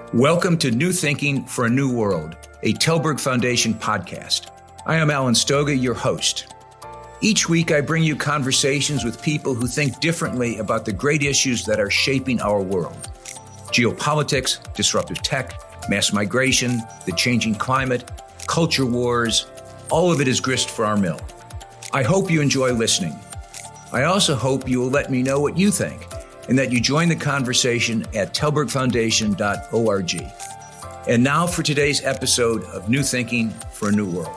Welcome to New Thinking for a New World, a Tällberg Foundation podcast. I am Alan Stoga, your host. Each week, I bring you conversations with people who think differently about the great issues that are shaping our world. Geopolitics, disruptive tech, mass migration, the changing climate, culture wars, all of it is grist for our mill. I hope you enjoy listening. I also hope you will let me know what you think and that you join the conversation at tällbergfoundation.org. And now for today's episode of New Thinking for a New World.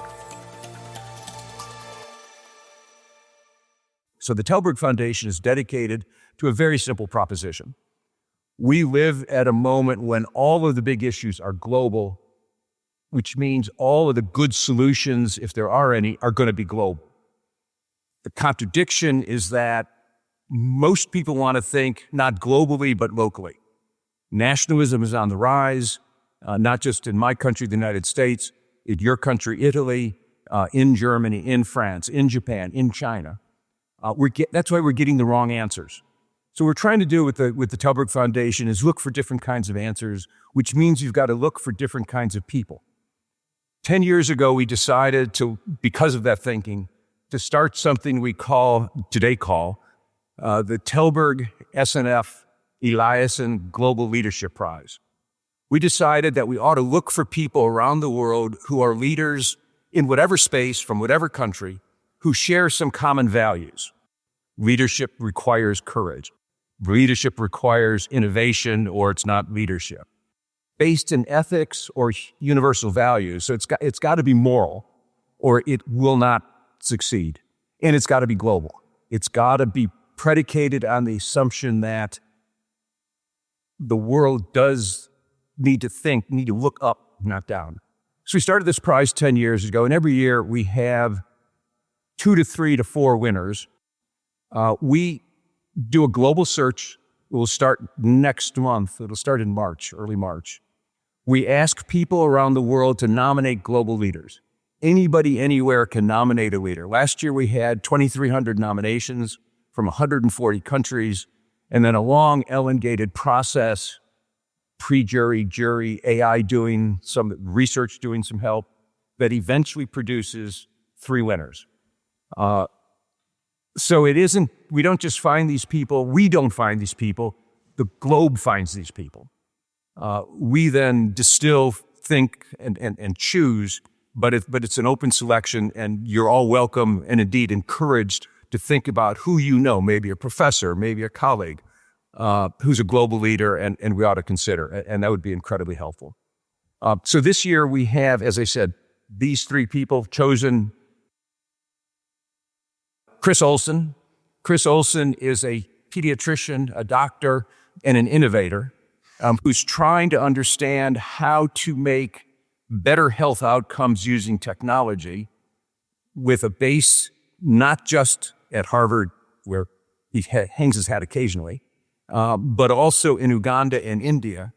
So the Tällberg Foundation is dedicated to a very simple proposition. We live at a moment when all of the big issues are global, which means all of the good solutions, if there are any, are going to be global. The contradiction is that most people want to think not globally, but locally. Nationalism is on the rise, not just in my country, the United States, in your country, Italy, in Germany, in France, in Japan, in China. That's why we're getting the wrong answers. So what we're trying to do with the Tällberg Foundation is look for different kinds of answers, which means you've got to look for different kinds of people. 10 years ago, we decided to, because of that thinking, to start something we today call the Tällberg SNF Eliasson Global Leadership Prize. We decided that we ought to look for people around the world who are leaders in whatever space, from whatever country, who share some common values. Leadership requires courage. Leadership requires innovation, or it's not leadership. Based in ethics or universal values, so it's got to be moral, or it will not succeed. And it's got to be global. It's got to be predicated on the assumption that the world does need to look up, not down. So we started this prize 10 years ago, and every year we have 2 to 3 to 4 winners. We do a global search. It will start next month. It'll start in March, early March. We ask people around the world to nominate global leaders. Anybody, anywhere can nominate a leader. Last year, we had 2,300 nominations from 140 countries, and then a long, elongated process, pre-jury, jury, AI doing some research, doing some help, that eventually produces 3 winners. So we don't just find these people, we don't find these people, the globe finds these people. We then distill, think, and choose, but it's an open selection, and you're all welcome and indeed encouraged to think about who you know, maybe a professor, maybe a colleague, who's a global leader, and we ought to consider, and that would be incredibly helpful. So this year we have, as I said, these 3 people chosen. Chris Olson. Chris Olson is a pediatrician, a doctor, and an innovator who's trying to understand how to make better health outcomes using technology with a base not just at Harvard, where he hangs his hat occasionally, but also in Uganda and India.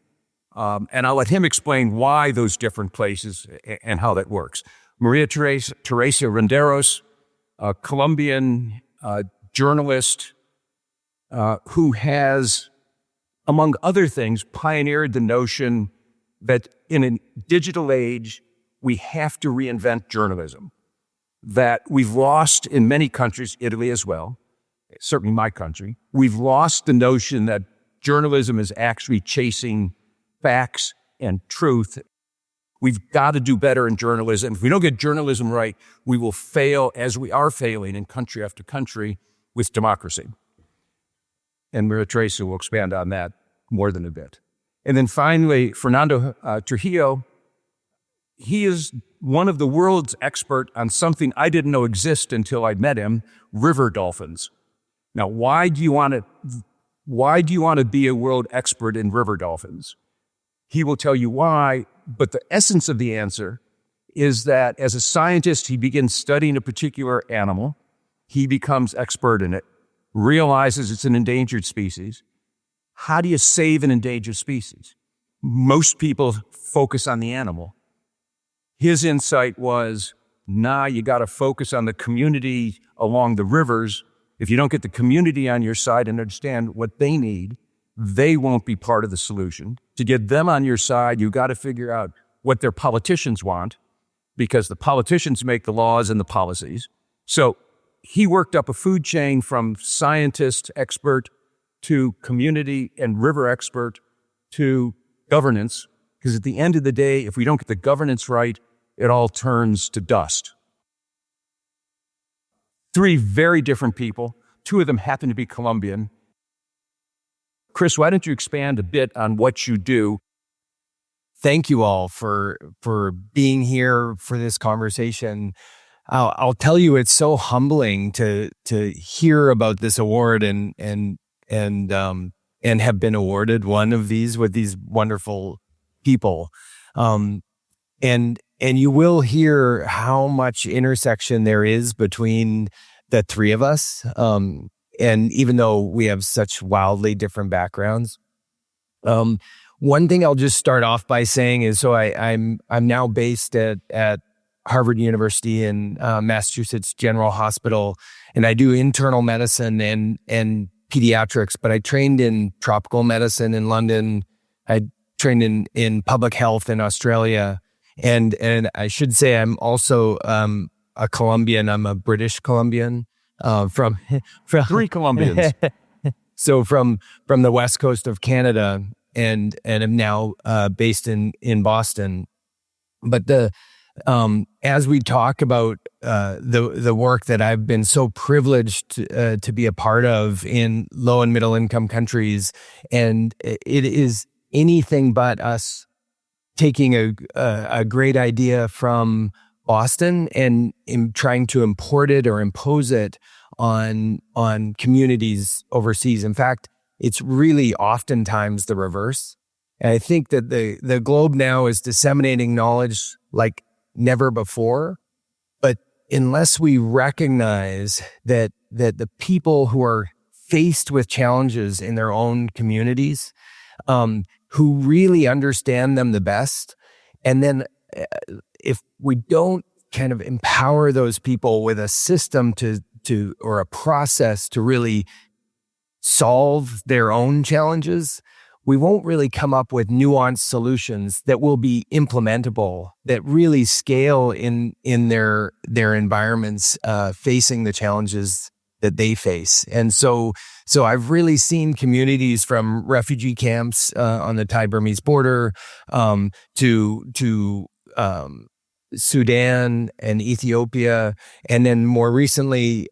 And I'll let him explain why those different places and how that works. María Teresa Ronderos, a Colombian journalist who has, among other things, pioneered the notion that in a digital age, we have to reinvent journalism, that we've lost in many countries, Italy as well, certainly my country, we've lost the notion that journalism is actually chasing facts and truth. We've got to do better in journalism. If we don't get journalism right, we will fail, as we are failing in country after country, with democracy. And María Teresa will expand on that more than a bit. And then finally, Fernando Trujillo, he is one of the world's expert on something I didn't know existed until I met him, river dolphins. Now, why do you want to be a world expert in river dolphins? He will tell you why, but the essence of the answer is that as a scientist, he begins studying a particular animal. He becomes expert in it, realizes it's an endangered species. How do you save an endangered species? Most people focus on the animal. His insight was, you got to focus on the community along the rivers. If you don't get the community on your side and understand what they need, they won't be part of the solution. To get them on your side, you got to figure out what their politicians want, because the politicians make the laws and the policies. So he worked up a food chain from scientist expert to community and river expert to governance, because at the end of the day, if we don't get the governance right, it all turns to dust. 3 very different people. 2 of them happen to be Colombian. Chris, why don't you expand a bit on what you do? Thank you all for being here for this conversation. I'll tell you, it's so humbling to hear about this award and have been awarded one of these with these wonderful people. And you will hear how much intersection there is between the 3 of us. And even though we have such wildly different backgrounds, one thing I'll just start off by saying is, so I'm now based at Harvard University in Massachusetts General Hospital, and I do internal medicine and pediatrics, but I trained in tropical medicine in London. I trained in public health in Australia. And I should say I'm also a Colombian. I'm a British Colombian from 3 Colombians. So from the west coast of Canada, and am now based in Boston. But as we talk about the work that I've been so privileged to be a part of in low and middle income countries, and it is anything but us taking a great idea from Boston and trying to import it or impose it on communities overseas. In fact, it's really oftentimes the reverse. And I think that the globe now is disseminating knowledge like never before. But unless we recognize that the people who are faced with challenges in their own communities, who really understand them the best, and then if we don't kind of empower those people with a system to or a process to really solve their own challenges, we won't really come up with nuanced solutions that will be implementable, that really scale in their environments, facing the challenges that they face. And so I've really seen communities from refugee camps on the Thai-Burmese border to Sudan and Ethiopia, and then more recently,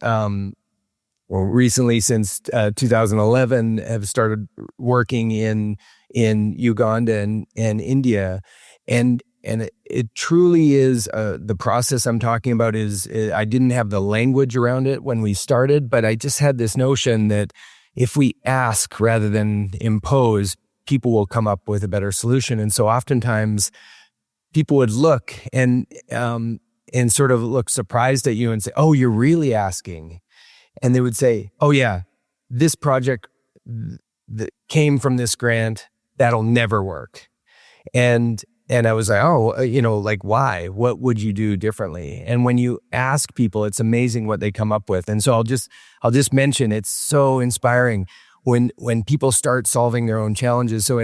since 2011, have started working in Uganda and India, and it truly is the process I'm talking about is I didn't have the language around it when we started, but I just had this notion that if we ask rather than impose, people will come up with a better solution. And so oftentimes people would look and sort of look surprised at you and say, "Oh, you're really asking?" And they would say, "Oh yeah, this project that came from this grant, that'll never work." And I was like, "Oh, like why? What would you do differently?" And when you ask people, it's amazing what they come up with. And so I'll just mention, it's so inspiring when people start solving their own challenges. So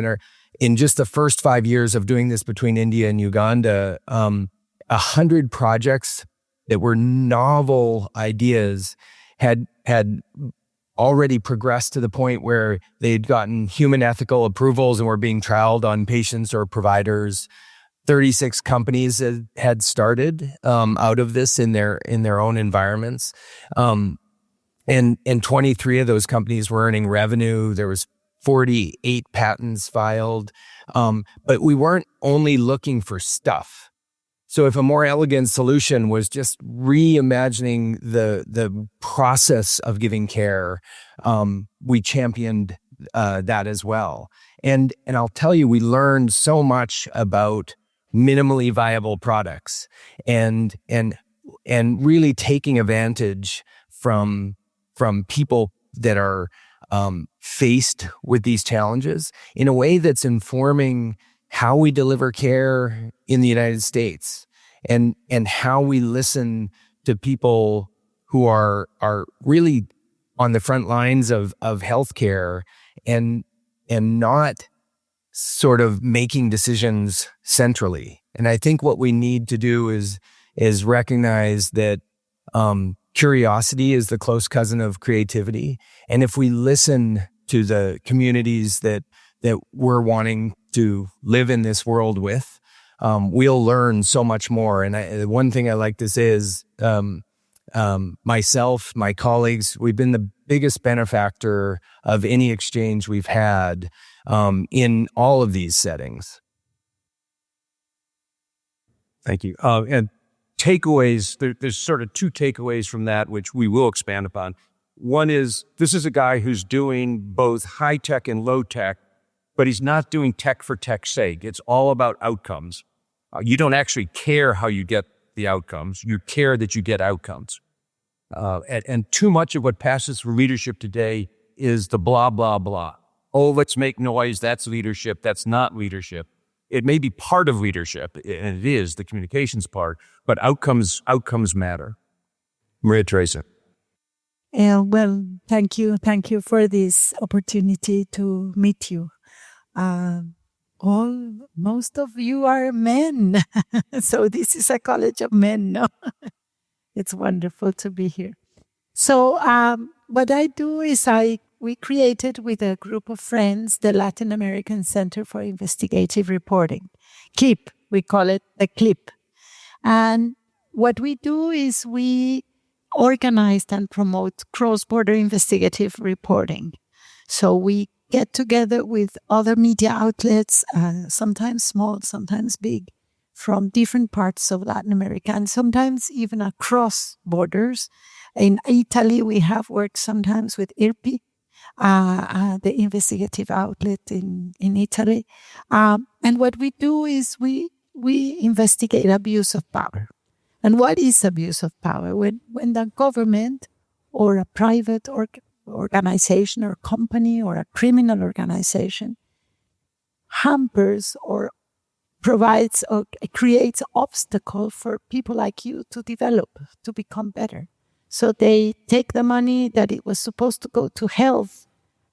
in just the first 5 years of doing this between India and Uganda, 100 projects that were novel ideas had already progressed to the point where they'd gotten human ethical approvals and were being trialed on patients or providers. 36 companies had started out of this in their own environments. And 23 of those companies were earning revenue. There was 48 patents filed. But we weren't only looking for stuff. So if a more elegant solution was just reimagining the process of giving care, we championed that as well. And I'll tell you, we learned so much about minimally viable products and really taking advantage from people that are faced with these challenges in a way that's informing how we deliver care in the United States and how we listen to people who are really on the front lines of healthcare and not sort of making decisions centrally. And I think what we need to do is recognize that curiosity is the close cousin of creativity. And if we listen to the communities that we're wanting to live in this world with, we'll learn so much more. And one thing I like to say is myself, my colleagues, we've been the biggest benefactor of any exchange we've had in all of these settings. Thank you. And takeaways, there's sort of two takeaways from that, which we will expand upon. One is, this is a guy who's doing both high tech and low tech, but he's not doing tech for tech's sake. It's all about outcomes. You don't actually care how you get the outcomes. You care that you get outcomes. And too much of what passes for leadership today is the blah, blah, blah. Oh, let's make noise. That's leadership. That's not leadership. It may be part of leadership, and it is the communications part, but outcomes matter. Maria, Teresa. Well, thank you. Thank you for this opportunity to meet you. Most of you are men. So this is a college of men, no? It's wonderful to be here. So what I do is we created with a group of friends the Latin American Center for Investigative Reporting. KIP, we call it the CLIP. And what we do is we organize and promote cross-border investigative reporting. So we get together with other media outlets, sometimes small, sometimes big, from different parts of Latin America, and sometimes even across borders. In Italy, we have worked sometimes with IRPI, the investigative outlet in Italy. And what we do is we investigate abuse of power. And what is abuse of power? When the government or a private organization or company or a criminal organization hampers or provides or creates obstacle for people like you to develop, to become better. So they take the money that it was supposed to go to health,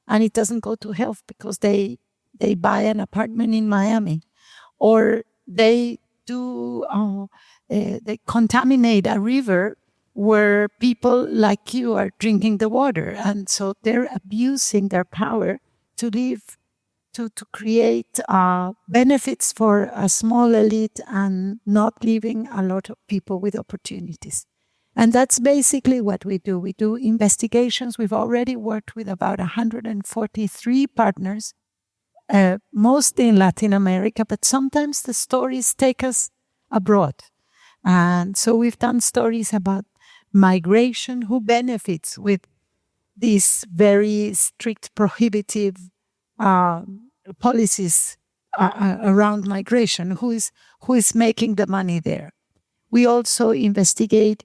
and it doesn't go to health because they buy an apartment in Miami, or they contaminate a river where people like you are drinking the water. And so they're abusing their power to live, to create benefits for a small elite and not leaving a lot of people with opportunities. And that's basically what we do. We do investigations. We've already worked with about 143 partners, mostly in Latin America, but sometimes the stories take us abroad. And so we've done stories about migration, who benefits with these very strict prohibitive policies around migration, who is making the money there. We also investigate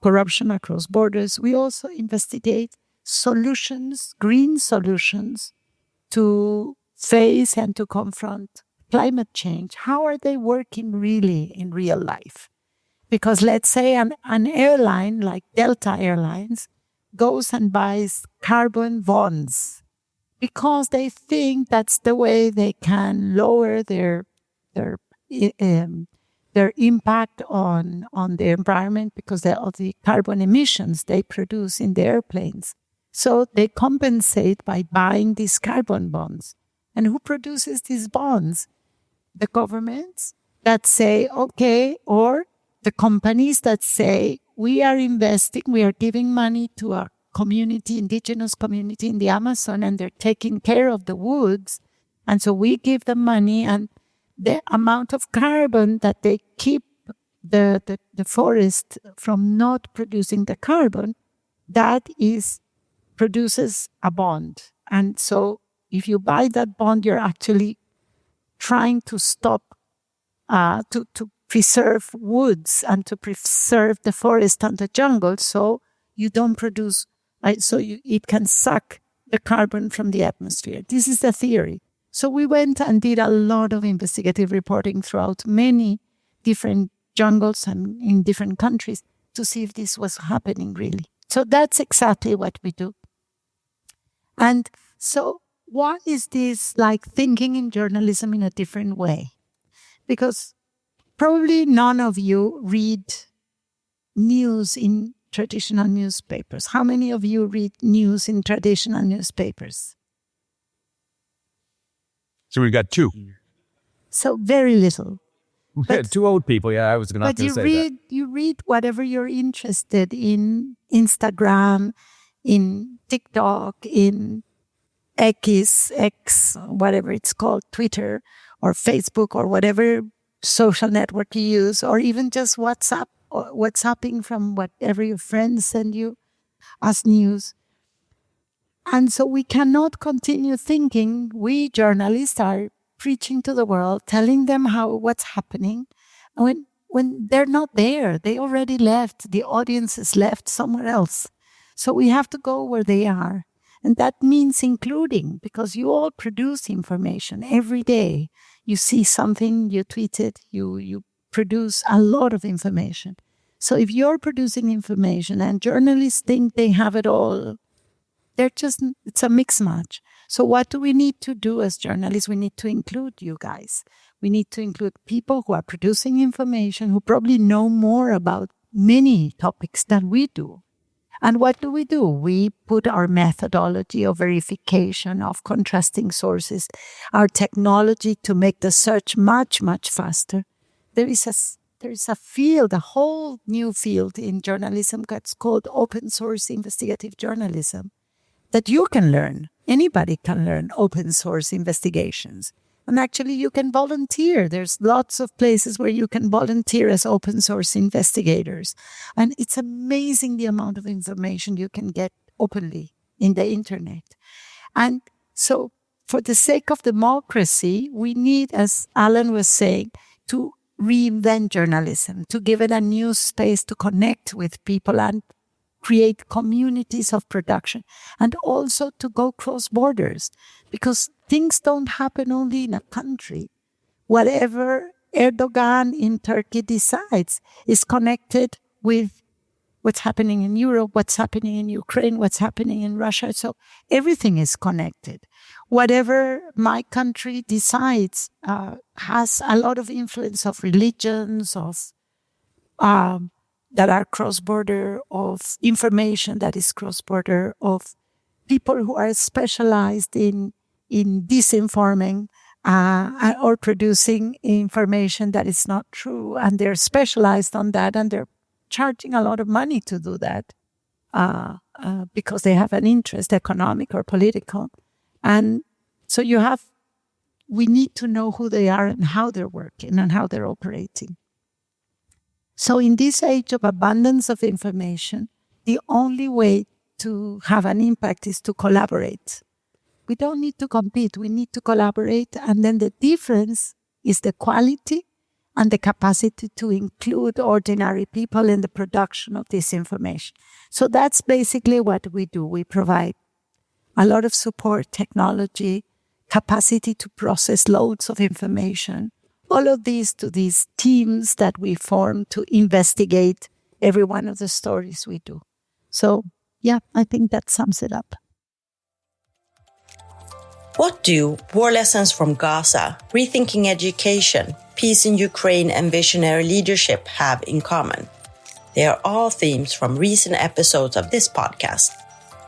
corruption across borders. We also investigate solutions, green solutions, to face and to confront climate change. How are they working really in real life? Because let's say an airline like Delta Airlines goes and buys carbon bonds because they think that's the way they can lower their impact on the environment because of the carbon emissions they produce in the airplanes. So they compensate by buying these carbon bonds. And who produces these bonds? The governments that say, okay, or the companies that say, we are investing, we are giving money to a community, indigenous community in the Amazon, and they're taking care of the woods. And so we give them money, and the amount of carbon that they keep the forest from not producing the carbon, that produces a bond. And so if you buy that bond, you're actually trying to stop, to preserve woods and to preserve the forest and the jungle, so you don't produce, it can suck the carbon from the atmosphere. This is the theory. So we went and did a lot of investigative reporting throughout many different jungles and in different countries to see if this was happening really. So that's exactly what we do. And so why is this like thinking in journalism in a different way? Because probably none of you read news in traditional newspapers. How many of you read news in traditional newspapers? So we've got two. So very little. But, two old people. Yeah, I was going to say that. You read whatever you're interested in Instagram, in TikTok, in X, whatever it's called, Twitter or Facebook or whatever social network you use, or even just WhatsApp or WhatsApping from whatever your friends send you as news. And so we cannot continue thinking we journalists are preaching to the world, telling them what's happening. And when they're not there, they already left. The audience is left somewhere else. So we have to go where they are. And that means including, because you all produce information every day. You see something, you tweet it, you produce a lot of information. So if you're producing information and journalists think they have it all, it's a mix match. So what do we need to do as journalists? We need to include you guys. We need to include people who are producing information, who probably know more about many topics than we do. And what do? We put our methodology of verification, of contrasting sources, our technology to make the search much, much faster. There is a field, a whole new field in journalism that's called open source investigative journalism that you can learn. Anybody can learn open source investigations. And actually you can volunteer. There's lots of places where you can volunteer as open source investigators. And it's amazing the amount of information you can get openly in the internet. And so for the sake of democracy, we need, as Alan was saying, to reinvent journalism, to give it a new space to connect with people and create communities of production, and also to go cross borders, because things don't happen only in a country. Whatever Erdogan in Turkey decides is connected with what's happening in Europe, what's happening in Ukraine, what's happening in Russia. So everything is connected. Whatever my country decides has a lot of influence of religions, of that are cross-border, of information that is cross-border, of people who are specialized in disinforming or producing information that is not true. And they're specialized on that, and they're charging a lot of money to do that because they have an interest, economic or political. And so we need to know who they are and how they're working and how they're operating. So in this age of abundance of information, the only way to have an impact is to collaborate. We don't need to compete. We need to collaborate. And then the difference is the quality and the capacity to include ordinary people in the production of this information. So that's basically what we do. We provide a lot of support, technology, capacity to process loads of information, all of these to these teams that we form to investigate every one of the stories we do. So, yeah, I think that sums it up. What do War Lessons from Gaza, Rethinking Education, Peace in Ukraine and Visionary Leadership have in common? They are all themes from recent episodes of this podcast.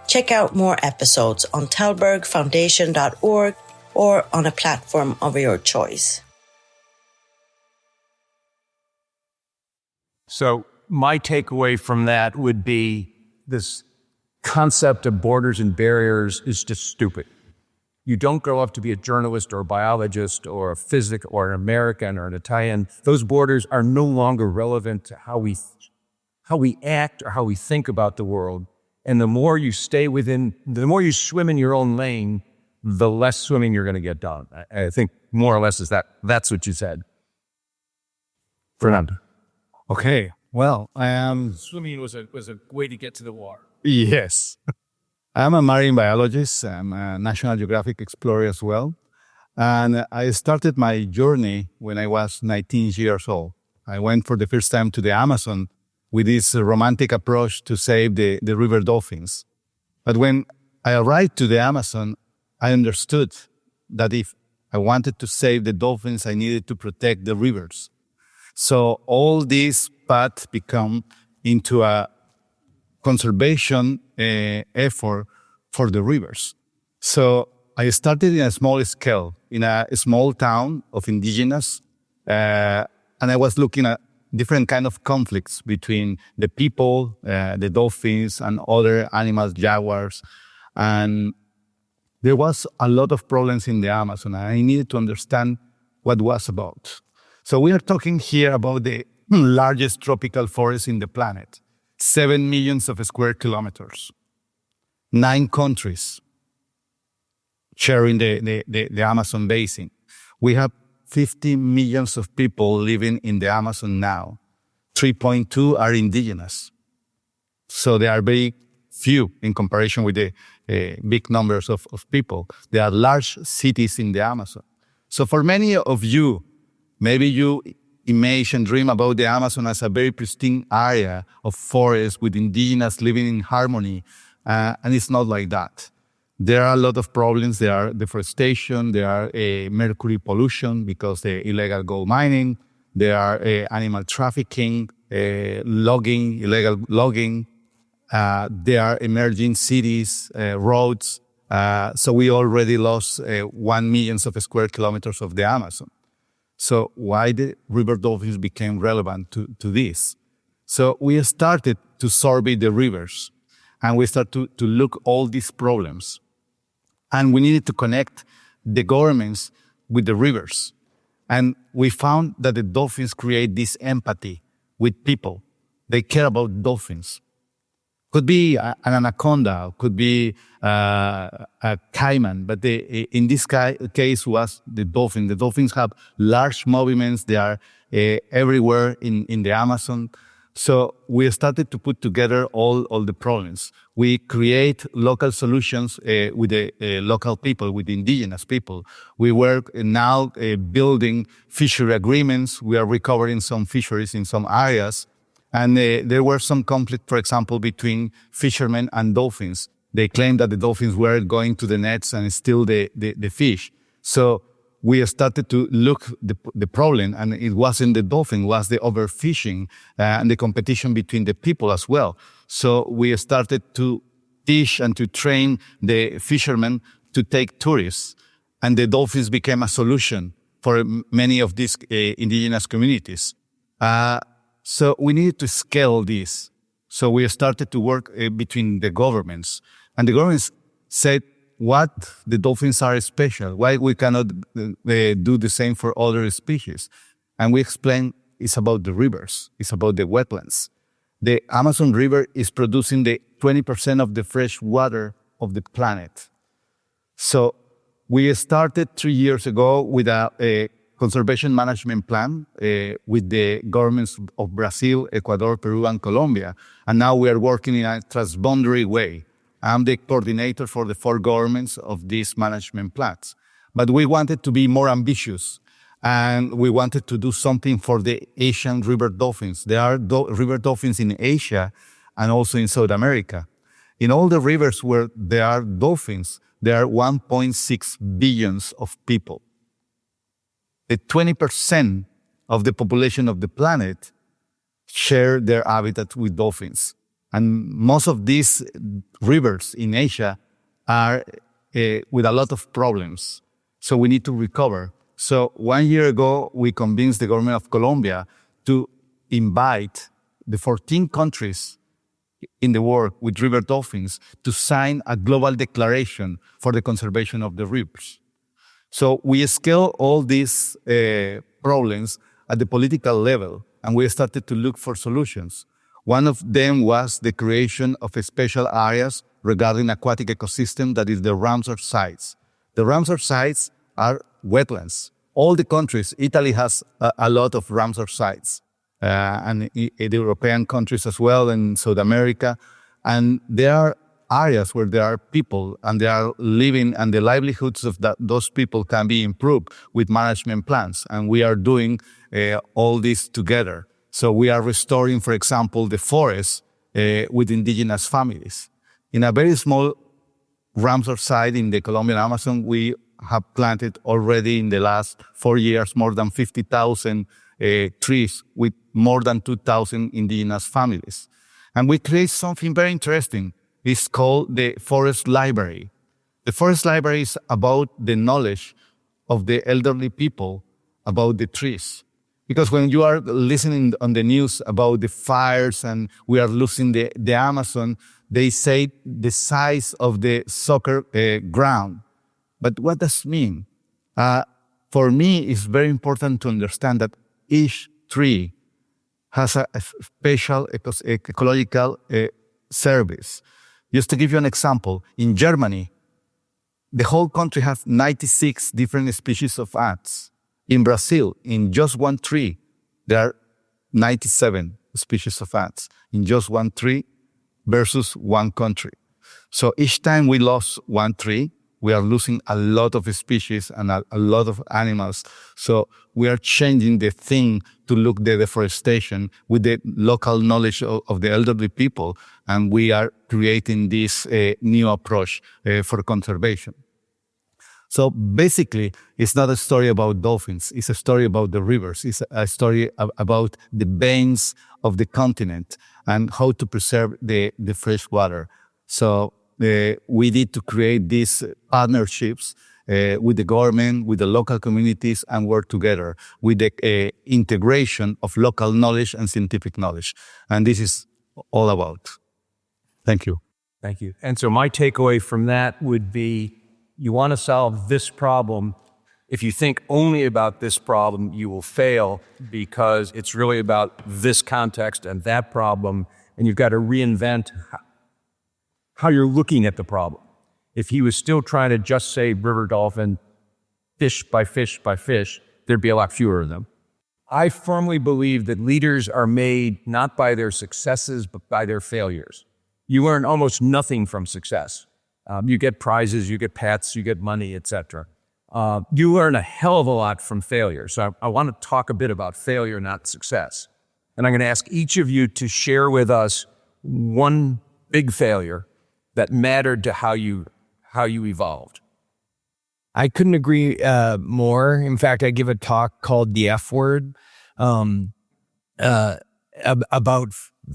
Check out more episodes on tällbergfoundation.org or on a platform of your choice. So my takeaway from that would be this concept of borders and barriers is just stupid. You don't grow up to be a journalist or a biologist or a physicist or an American or an Italian. Those borders are no longer relevant to how we act or how we think about the world. And the more you swim in your own lane, the less swimming you're going to get done. I think more or less that's what you said. Fernando. Okay, well, I am... Swimming was a way to get to the water. Yes. I'm a marine biologist. I'm a National Geographic explorer as well. And I started my journey when I was 19 years old. I went for the first time to the Amazon with this romantic approach to save the river dolphins. But when I arrived to the Amazon, I understood that if I wanted to save the dolphins, I needed to protect the rivers. So all these paths become into a conservation effort for the rivers. So I started in a small scale, in a small town of indigenous, and I was looking at different kind of conflicts between the people, the dolphins, and other animals, jaguars. And there was a lot of problems in the Amazon, and I needed to understand what was about. So we are talking here about the largest tropical forest in the planet, 7 million of square kilometers, 9 countries sharing the Amazon basin. We have 50 million of people living in the Amazon now. 3.2 are indigenous. So they are very few in comparison with the big numbers of people. There are large cities in the Amazon. So for many of you, maybe you imagine and dream about the Amazon as a very pristine area of forest with indigenous living in harmony, and it's not like that. There are a lot of problems. There are deforestation, there are mercury pollution because the illegal gold mining, there are animal trafficking, logging, illegal logging, there are emerging cities, roads. So we already lost 1 million of square kilometers of the Amazon. So why the river dolphins became relevant to this? So we started to survey the rivers, and we started to look all these problems. And we needed to connect the governments with the rivers. And we found that the dolphins create this empathy with people. They care about dolphins. Could be an anaconda, could be a caiman, but in this case was the dolphin. The dolphins have large movements. They are everywhere in the Amazon. So we started to put together all the problems. We create local solutions with the local people, with the indigenous people. We work now building fishery agreements. We are recovering some fisheries in some areas. And there were some conflict, for example, between fishermen and dolphins. They claimed that the dolphins were going to the nets and steal the fish. So we started to look the problem, and it wasn't the dolphin, it was the overfishing and the competition between the people as well. So we started to teach and to train the fishermen to take tourists, and the dolphins became a solution for many of these indigenous communities. So we needed to scale this. So we started to work between the governments, and the governments said, what the dolphins are special, why we cannot do the same for other species. And we explained it's about the rivers, it's about the wetlands. The Amazon River is producing the 20% of the fresh water of the planet. So we started 3 years ago with a conservation management plan with the governments of Brazil, Ecuador, Peru, and Colombia. And now we are working in a transboundary way. I'm the coordinator for the 4 governments of these management plans. But we wanted to be more ambitious, and we wanted to do something for the Asian river dolphins. There are river dolphins in Asia and also in South America. In all the rivers where there are dolphins, there are 1.6 billion of people. The 20% of the population of the planet share their habitat with dolphins. And most of these rivers in Asia are with a lot of problems. So we need to recover. So 1 year ago, we convinced the government of Colombia to invite the 14 countries in the world with river dolphins to sign a global declaration for the conservation of the rivers. So we scale all these problems at the political level, and we started to look for solutions. One of them was the creation of special areas regarding aquatic ecosystem, that is the Ramsar sites. The Ramsar sites are wetlands. All the countries, Italy has a lot of Ramsar sites, and the European countries as well, and South America. And there are areas where there are people and they are living, and the livelihoods of those people can be improved with management plans. And we are doing all this together. So we are restoring, for example, the forests with indigenous families. In a very small Ramsar site in the Colombian Amazon, we have planted already in the last 4 years more than 50,000 trees with more than 2,000 indigenous families. And we create something very interesting. It's called the Forest Library. The Forest Library is about the knowledge of the elderly people about the trees. Because when you are listening on the news about the fires and we are losing the Amazon, they say the size of the soccer ground. But what does it mean? For me, it's very important to understand that each tree has a special ecological service. Just to give you an example, in Germany, the whole country has 96 different species of ants. In Brazil, in just one tree, there are 97 species of ants in just one tree versus one country. So each time we lose one tree, we are losing a lot of species and a lot of animals. So we are changing the thing to look the deforestation with the local knowledge of the elderly people. And we are creating this new approach for conservation. So basically, it's not a story about dolphins. It's a story about the rivers. It's a story about the veins of the continent and how to preserve the fresh water. So we need to create these partnerships with the government, with the local communities, and work together with the integration of local knowledge and scientific knowledge. And this is all about. Thank you. Thank you. And so my takeaway from that would be, you want to solve this problem. If you think only about this problem, you will fail because it's really about this context and that problem, and you've got to reinvent how you're looking at the problem. If he was still trying to just say river dolphin, fish by fish by fish, there'd be a lot fewer of them. I firmly believe that leaders are made not by their successes, but by their failures. You learn almost nothing from success. You get prizes, you get pats, you get money, etc. You learn a hell of a lot from failure. So I want to talk a bit about failure, not success. And I'm going to ask each of you to share with us one big failure that mattered to how you evolved. I couldn't agree more. In fact, I give a talk called The F Word about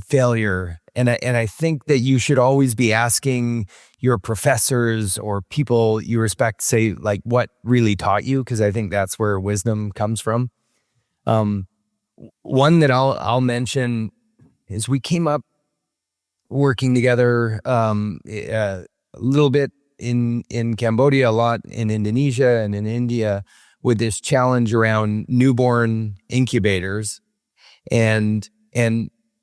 failure. And I think that you should always be asking your professors or people you respect, say, like, what really taught you? Because I think that's where wisdom comes from. One that I'll mention is we came up working together a little bit in Cambodia, a lot in Indonesia and in India, with this challenge around newborn incubators and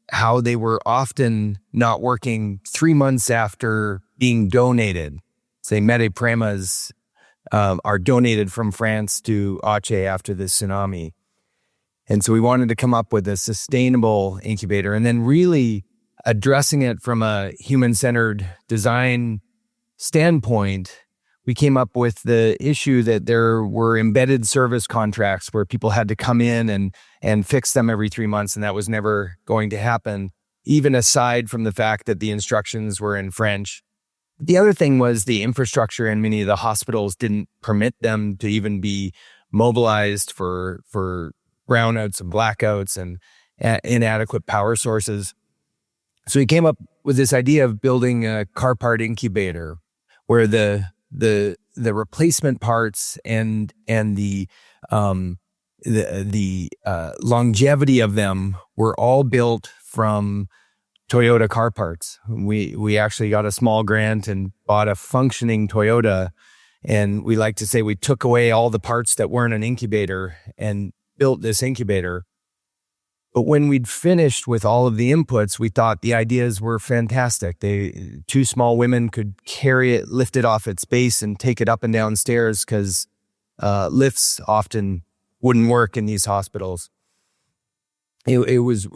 how they were often not working 3 months after being donated. Say Mede Premas are donated from France to Aceh after the tsunami. And so we wanted to come up with a sustainable incubator and then really addressing it from a human-centered design standpoint. We came up with the issue that there were embedded service contracts where people had to come in and fix them every 3 months, and that was never going to happen, even aside from the fact that the instructions were in French. The other thing was the infrastructure in many of the hospitals didn't permit them to even be mobilized for brownouts and blackouts and inadequate power sources. So we came up with this idea of building a car part incubator where the replacement parts and the longevity of them were all built from Toyota car parts. We actually got a small grant and bought a functioning Toyota, and we like to say we took away all the parts that weren't an incubator and built this incubator. But when we'd finished with all of the inputs, we thought the ideas were fantastic. Two small women could carry it, lift it off its base and take it up and down stairs because lifts often wouldn't work in these hospitals. It was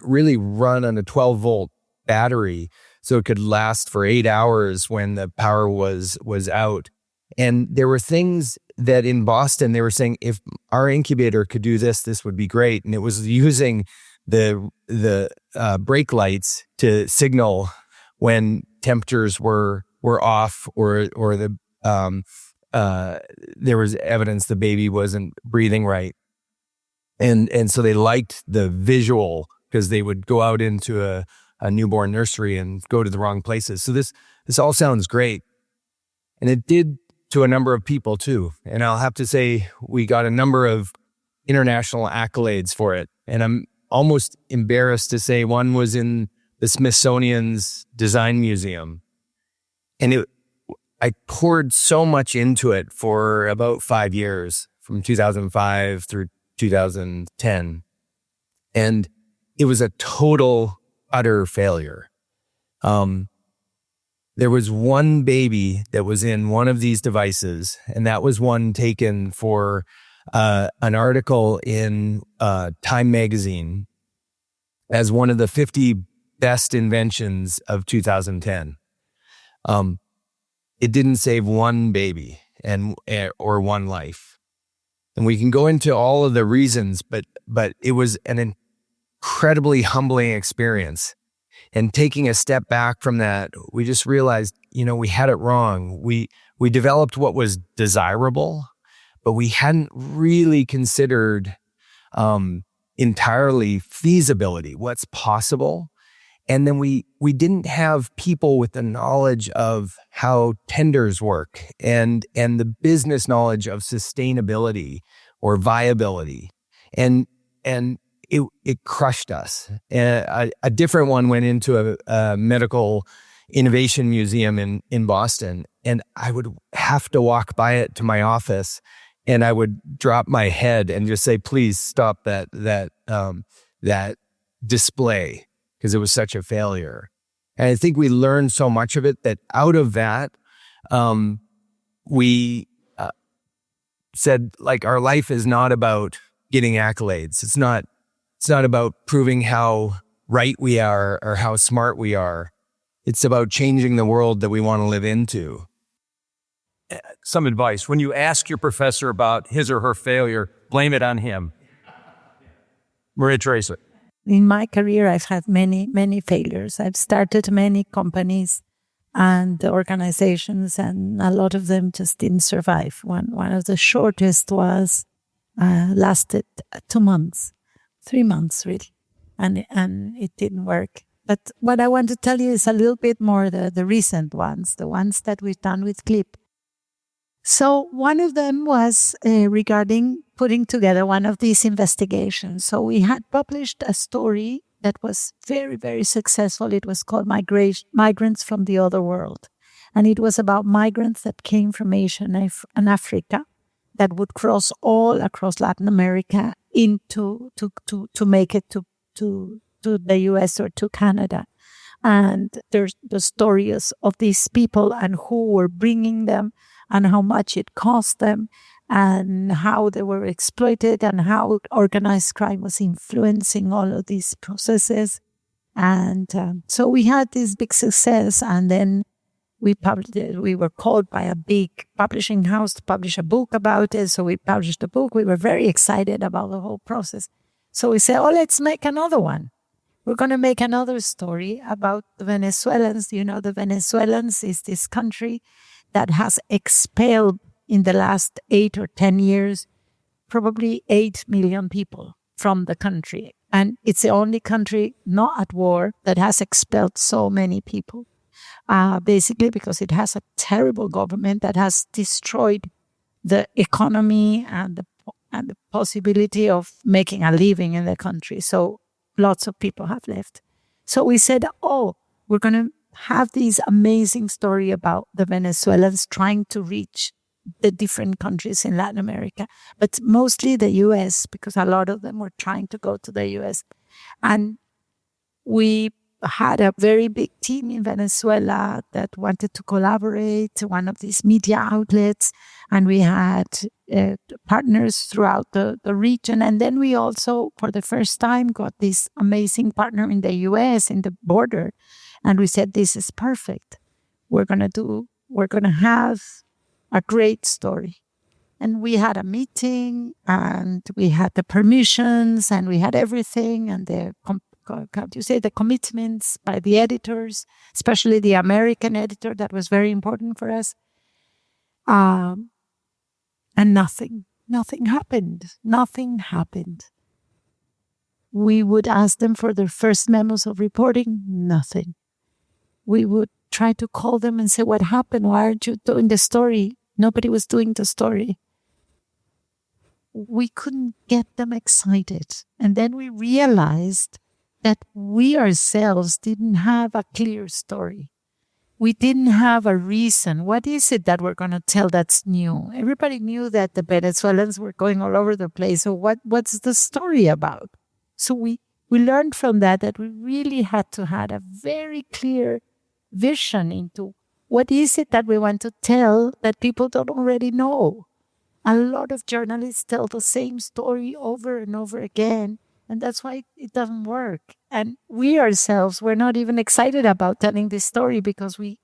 really run on a 12-volt battery, so it could last for 8 hours when the power was out. And there were things that in Boston, they were saying, if our incubator could do this, this would be great. And it was using the brake lights to signal when temperatures were were off, or the there was evidence the baby wasn't breathing right, and so they liked the visual because they would go out into a newborn nursery and go to the wrong places. So this all sounds great, and it did to a number of people too. And I'll have to say we got a number of international accolades for it, and I'm almost embarrassed to say one was in the Smithsonian's Design Museum. And I poured so much into it for about 5 years, from 2005 through 2010. And it was a total, utter failure. There was one baby that was in one of these devices, and that was one taken for an article in Time magazine as one of the 50 best inventions of 2010. It didn't save one baby or one life. And we can go into all of the reasons, but it was an incredibly humbling experience. And taking a step back from that, we just realized, we had it wrong. We developed what was desirable, but we hadn't really considered entirely feasibility, what's possible. And then we didn't have people with the knowledge of how tenders work and the business knowledge of sustainability or viability. And it crushed us. A different one went into a medical innovation museum in Boston, and I would have to walk by it to my office, and I would drop my head and just say, "Please stop that display," because it was such a failure. And I think we learned so much of it that out of that, we said, like, our life is not about getting accolades. It's not about proving how right we are or how smart we are. It's about changing the world that we want to live into. Some advice. When you ask your professor about his or her failure, blame it on him. Maria Teresa. In my career, I've had many, many failures. I've started many companies and organizations, and a lot of them just didn't survive. One of the shortest lasted 2 months, 3 months really, and it didn't work. But what I want to tell you is a little bit more the recent ones, the ones that we've done with Clip. So one of them was regarding putting together one of these investigations. So we had published a story that was very, very successful. It was called Migrants from the Other World. And it was about migrants that came from Asia and Africa that would cross all across Latin America to make it to the US or to Canada. And there's the stories of these people and who were bringing them and how much it cost them and how they were exploited and how organized crime was influencing all of these processes. And so we had this big success, and then we were called by a big publishing house to publish a book about it. So we published a book. We were very excited about the whole process. So we said, let's make another one. We're going to make another story about the Venezuelans. The Venezuelans is this country that has expelled in the last 8 or 10 years, probably 8 million people from the country. And it's the only country not at war that has expelled so many people, basically because it has a terrible government that has destroyed the economy and the possibility of making a living in the country. So lots of people have left. So we said, we're going to have this amazing story about the Venezuelans trying to reach the different countries in Latin America, but mostly the US, because a lot of them were trying to go to the US. And we had a very big team in Venezuela that wanted to collaborate, one of these media outlets, and we had partners throughout the region. And then we also, for the first time, got this amazing partner in the US, in the border. And we said, this is perfect. We're going to have a great story. And we had a meeting, and we had the permissions, and we had everything, and the how do you say, the commitments by the editors, especially the American editor, that was very important for us. And nothing happened. Nothing happened. We would ask them for their first memos of reporting, nothing. We would try to call them and say, what happened? Why aren't you doing the story? Nobody was doing the story. We couldn't get them excited. And then we realized that we ourselves didn't have a clear story. We didn't have a reason. What is it that we're going to tell that's new? Everybody knew that the Venezuelans were going all over the place. So what's the story about? So we learned from that we really had to have a very clear vision into what is it that we want to tell that people don't already know. A lot of journalists tell the same story over and over again, and that's why it doesn't work. And we ourselves, we're not even excited about telling this story because we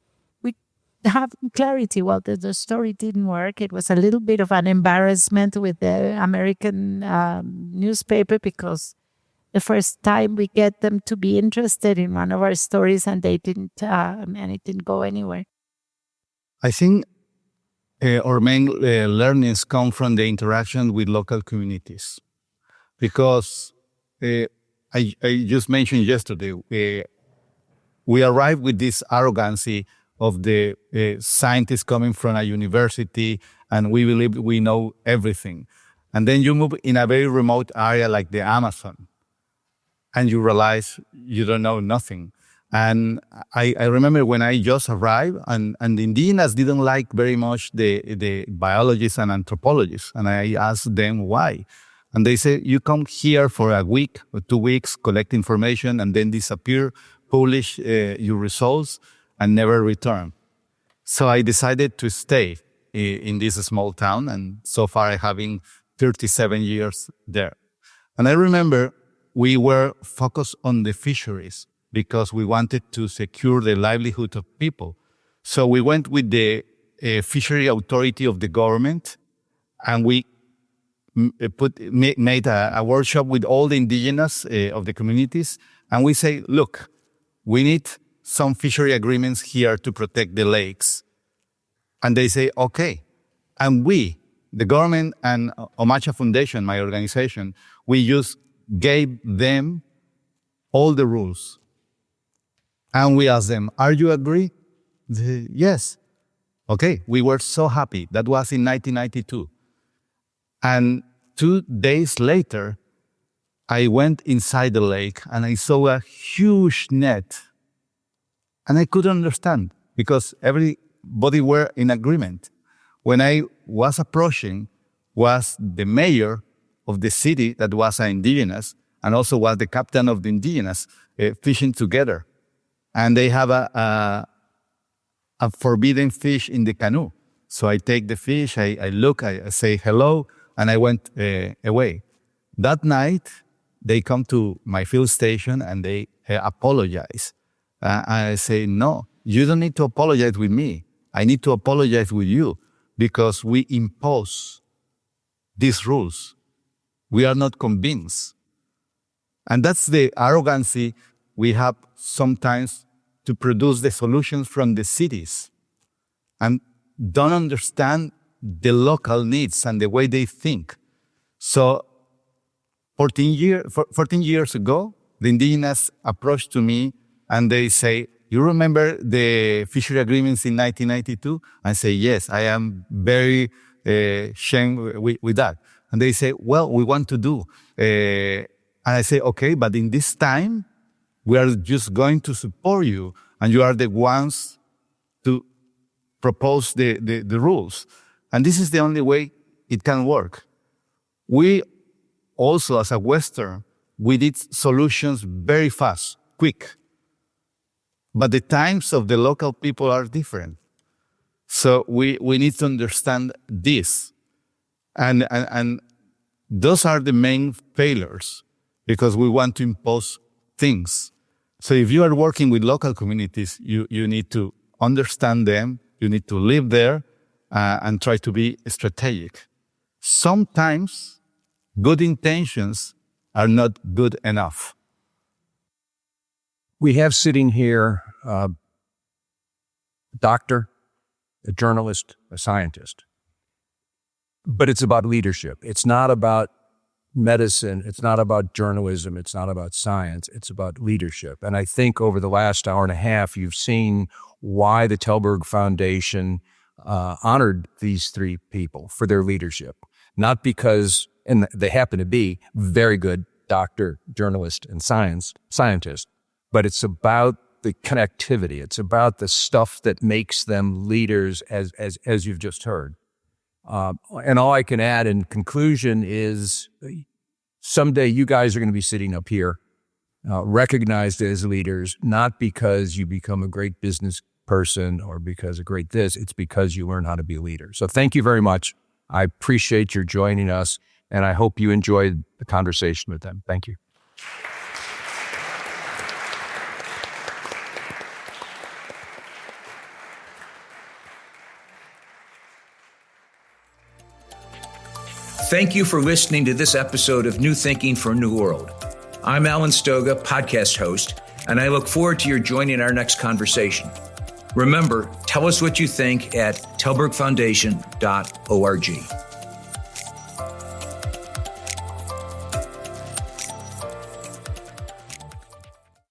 have clarity. Well, the story didn't work. It was a little bit of an embarrassment with the American newspaper because the first time we get them to be interested in one of our stories and they didn't, and it didn't go anywhere. I think our main learnings come from the interaction with local communities. Because I just mentioned yesterday, we arrived with this arrogancy of the scientists coming from a university and we believe we know everything. And then you move in a very remote area like the Amazon and you realize you don't know nothing. And I remember when I just arrived, and the indigenous didn't like very much the biologists and anthropologists. And I asked them why. And they said, you come here for a week or 2 weeks, collect information, and then disappear, publish your results, and never return. So I decided to stay in this small town. And so far I have been 37 years there. And I remember we were focused on the fisheries, because we wanted to secure the livelihood of people. So we went with the fishery authority of the government, and we made a workshop with all the indigenous of the communities. And we say, look, we need some fishery agreements here to protect the lakes. And they say, okay. And we, the government and Omacha Foundation, my organization, we just gave them all the rules. And we asked them, are you agree? Yes. Okay, we were so happy. That was in 1992. And 2 days later, I went inside the lake and I saw a huge net. And I couldn't understand because everybody were in agreement. When I was approaching, was the mayor of the city that was an indigenous and also was the captain of the indigenous fishing together. And they have a forbidden fish in the canoe. So I take the fish, I look, I say hello, and I went away. That night, they come to my field station and they apologize. I say, no, you don't need to apologize with me. I need to apologize with you because we impose these rules. We are not convinced. And that's the arrogancy we have sometimes to produce the solutions from the cities and don't understand the local needs and the way they think. So 14 years ago, the indigenous approached to me and they say, you remember the fishery agreements in 1992? I say, yes, I am very ashamed with that. And they say, well, we want to do. And I say, okay, but in this time, we are just going to support you, and you are the ones to propose the rules. And this is the only way it can work. We also, as a Western, we did solutions very fast, quick. But the times of the local people are different. So we need to understand this. And those are the main failures, because we want to impose things. So if you are working with local communities, you need to understand them, you need to live there, and try to be strategic. Sometimes good intentions are not good enough. We have sitting here a doctor, a journalist, a scientist. But it's about leadership. It's not about medicine. It's not about journalism. It's not about science. It's about leadership. And I think over the last hour and a half, you've seen why the Tällberg Foundation honored these three people for their leadership. Not because, and they happen to be very good doctor, journalist, and scientist, but it's about the connectivity. It's about the stuff that makes them leaders, as you've just heard. And all I can add in conclusion is someday you guys are going to be sitting up here, recognized as leaders, not because you become a great business person or because of great this, it's because you learn how to be a leader. So thank you very much. I appreciate your joining us, and I hope you enjoyed the conversation with them. Thank you. Thank you for listening to this episode of New Thinking for a New World. I'm Alan Stoga, podcast host, and I look forward to your joining our next conversation. Remember, tell us what you think at tällbergfoundation.org.